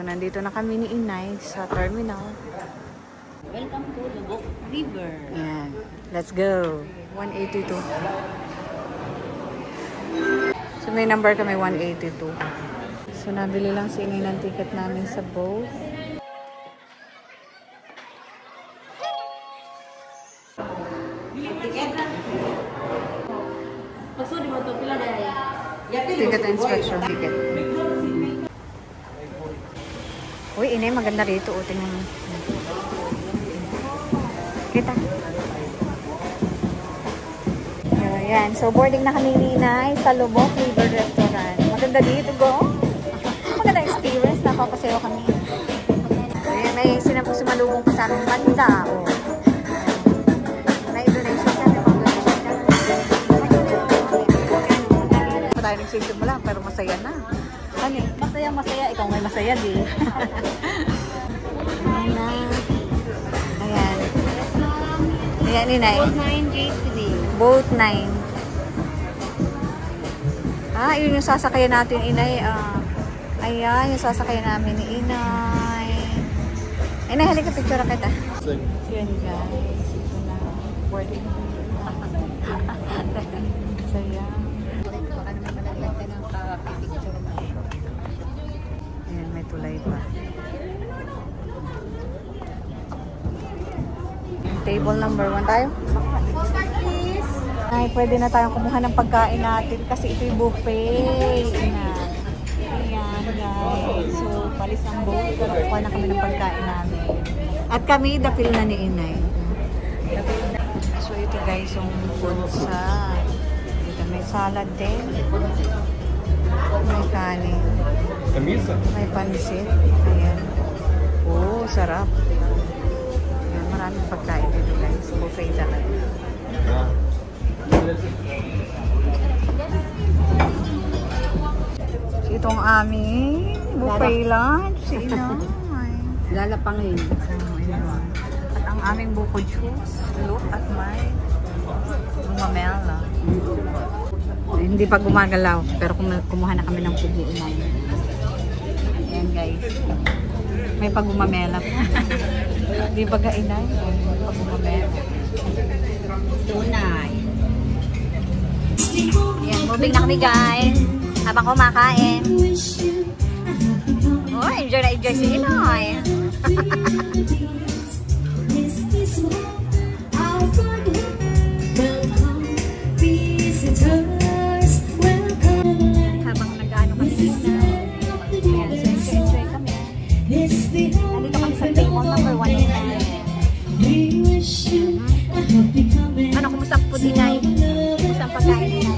nandito na kami ni Inay sa terminal. Welcome to Lubok River. Ayan. Let's go. 182. So may number kami 182. So nabili lang si Inay ng ticket namin sa boat. Pagsudi mo ito, pila dahil? Ticket inspection ticket. Uy, Inay, maganda rito. O, tingnan mo. Kita. Ayan. So, boarding na kami ni Inay sa Lubok River Restaurant. Maganda dito, go. Maganda experience. Napapasayo kami. Ayan, may sinumalubong pa sa aming banda. O. May donation ka. May pang-donation ka. Tayo nagsisimula, pero masaya na. Ano? Masaya. Ikaw may masaya din. Ayan na. Ayan. Ayan, Inay. Boat 9 days today. Boat 9. Yun yung sasakayan natin, Inay. Ayan, yung sasakayan namin ni Inay. Inay, halika, picture kita. Yun, guys. Ito na. Boarding. Saya. Baka naman malaglag ng picture mo. Ayan, may tulay pa. Table number 1 tayo. Ay, pwede na tayong kumuha ng pagkain natin kasi ito'y buffet. Ayan, guys. So, palis ang boat. Kuha na kami ng pagkain namin. At kami, dapil na ni Inay. So, ito guys, yung food sa... Ito, may salad din. May kanin. May pansit. Ayan. Oh, sarap. Ayan, maraming pagkain dito guys. Buffet talaga. So, itong aming buffet lunch. Si Inay. Lalapangin. At ang aming buko juice. Look at my gumamela. Hindi pa gumagalaw. Pero kumuha na kami ng pugo na. Ayan guys. May pagumamela pa. Hindi ba gainay? May pagumamela. Tunay. Ayan, moving na kami guys. Habang kumakain. Oh, enjoy na enjoy si Inay. Habang nag-ano kami dito. Ayan, so enjoy kami. Nandito kami sa table number 1 ni Inay. Ano, kumusta po Inay? Kumusta ang pagkain Inay?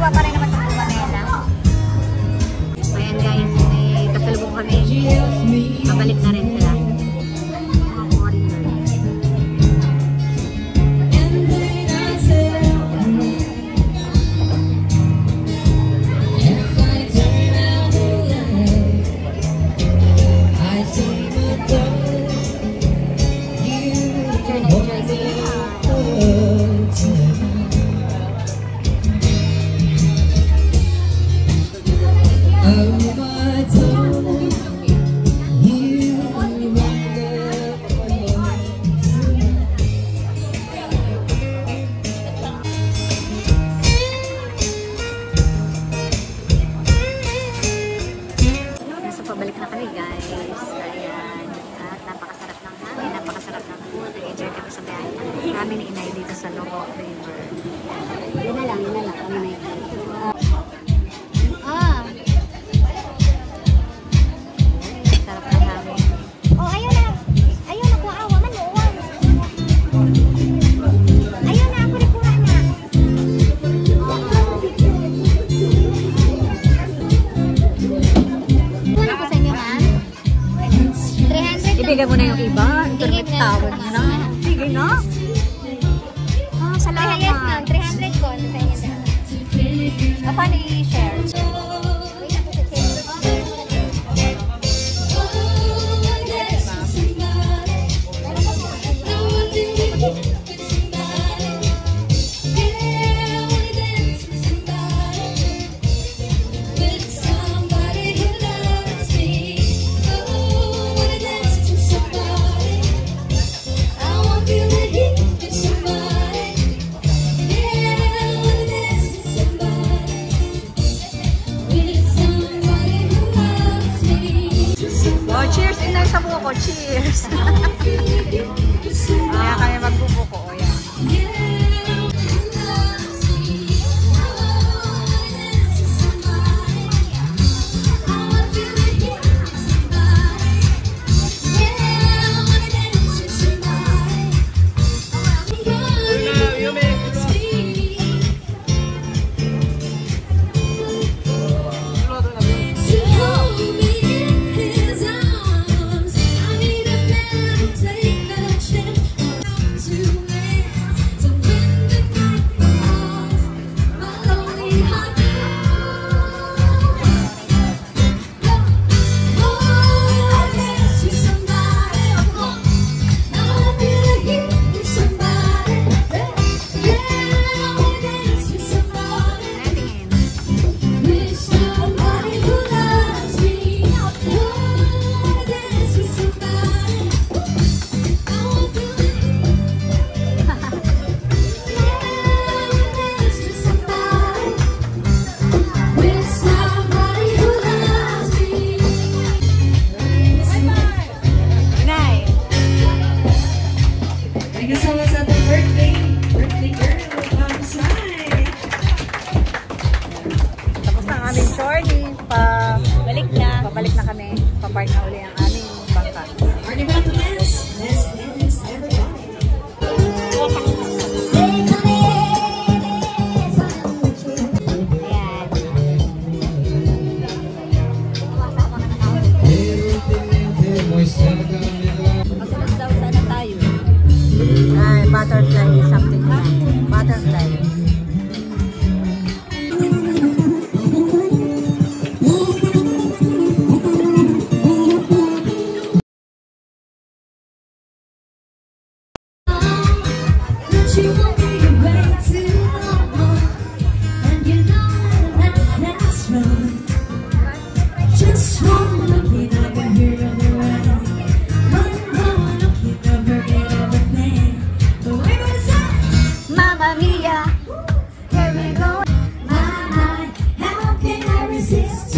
pa rin naman itong Manila. Ayan guys, may kasalubong kami. Pabalik na rin sila. Mga foreigner. Pabalik na kami guys. Ayan. At napakasarap ng hangin, napakasarap ng food. Nag-enjoy kami sa biyahe kami ni Inay dito sa Loro River. Yun na lang kami na ito. Sarap ng hangin. Oh, ayun na. Ayun na, kuawa man. Ayun na, ako rin pura na. Wala ko sa inyo, ma'am. 300 Ibigay mo na yung iba. Internet tawag mo na. Sige na. Salamat. Yes, ma'am. 300 ko. Ano sa inyo na? Paano i-share? Oh, cheers! Inay sa buko. Cheers! Kaya kami magbubuko. O yan. Pabalik na kami. Papark na uli ang aming bangka. Masunod daw sana tayo. Ay, butterfly is something na. Butterfly. Mamma mia, here we go. My, how can I resist?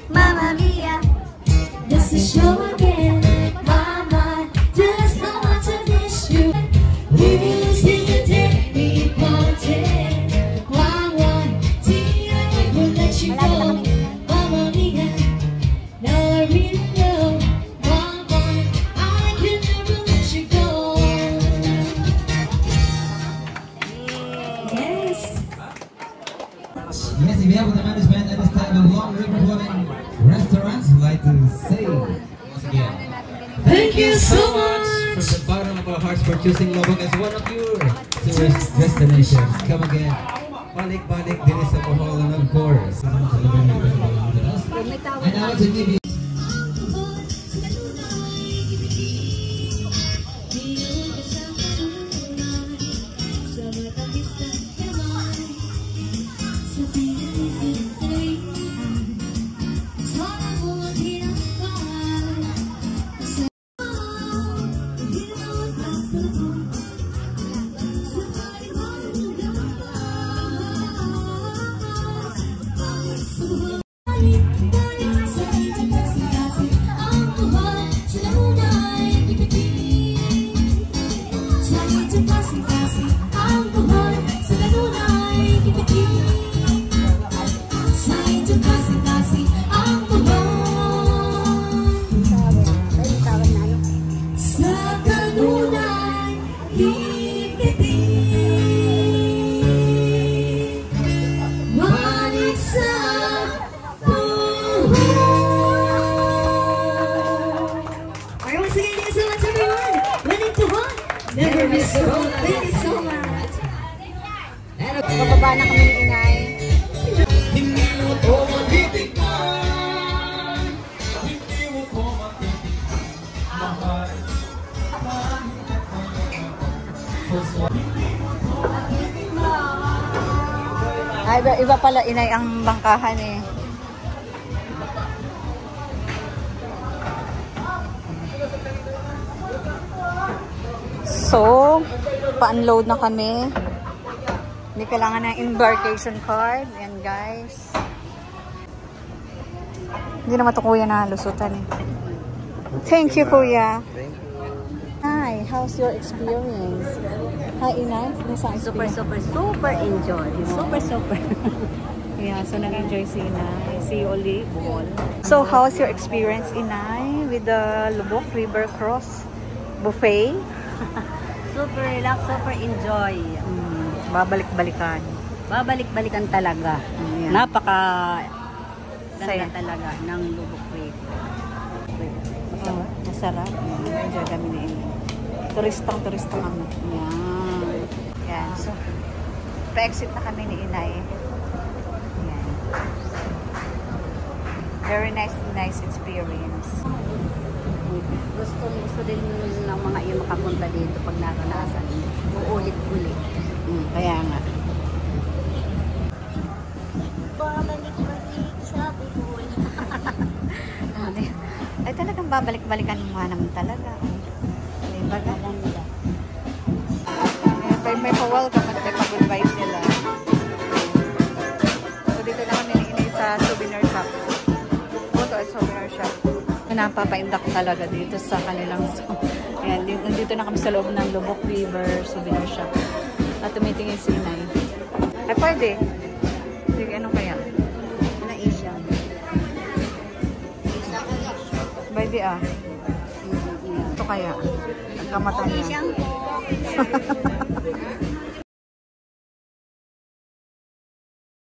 Mamma mia, Just to show again, my, just how much I miss you. Who's in the day party? Why, did I ever let you go? Mamma mia, now I really know. Why, I can never let you go. Yes. Yes, if you have the management at this time of Long River Dwelling Restaurants, we'd like to say once again, thank you so much from the bottom of our hearts for choosing Lobong as one of your tourist destinations. Come again, balik-balik din sa Bohol, and of course, and now to give you Bababa na kami ni Inay. hindi mo to matitikman, hindi mo to matitikman. Ay, iba pala Inay ang bangkahan eh. So, pa-unload na kami. Hindi kailangan ng embarkation card. Yan guys. Hindi naman ito kuya na lusutan eh. Thank you kuya. Hi, how's your experience? Hi Inay. Super enjoy. Super. Yeah, so nag-enjoy si Inay. See you ulit, Bohol. So, how's your experience Inay with the Lubok River Cross Buffet? Super relax, super enjoy. Babalik-balikan. Babalik-balikan talaga. Ayan. Napaka Saya. ganda talaga ng Lubok River. Oh, masarap. Enjoy kami ni Inay. Turistang kami. Yan. Yan. So, pa-exit na kami ni Inay. Yan. Very nice experience. Gusto din ng mga iyo makapunta dito pag naranasan. Uulit-ulit. Kaya nga. Babalik-balik sa Bohol. Ay talagang babalik-balikan mo nga naman talaga. Diba ka? May pa-welcome at may pa-goodbye sila. So dito na kami ni sa souvenir shop. Puto at souvenir shop. Napapaindak talaga dito sa kanilang ayan, dito na kami sa loob ng Lubok River souvenir shop. At tumitingin si Inay. Ay pwede. Sige, ano kaya? Na Asia. Pwede ah. Ito kaya. Ang kamata niya.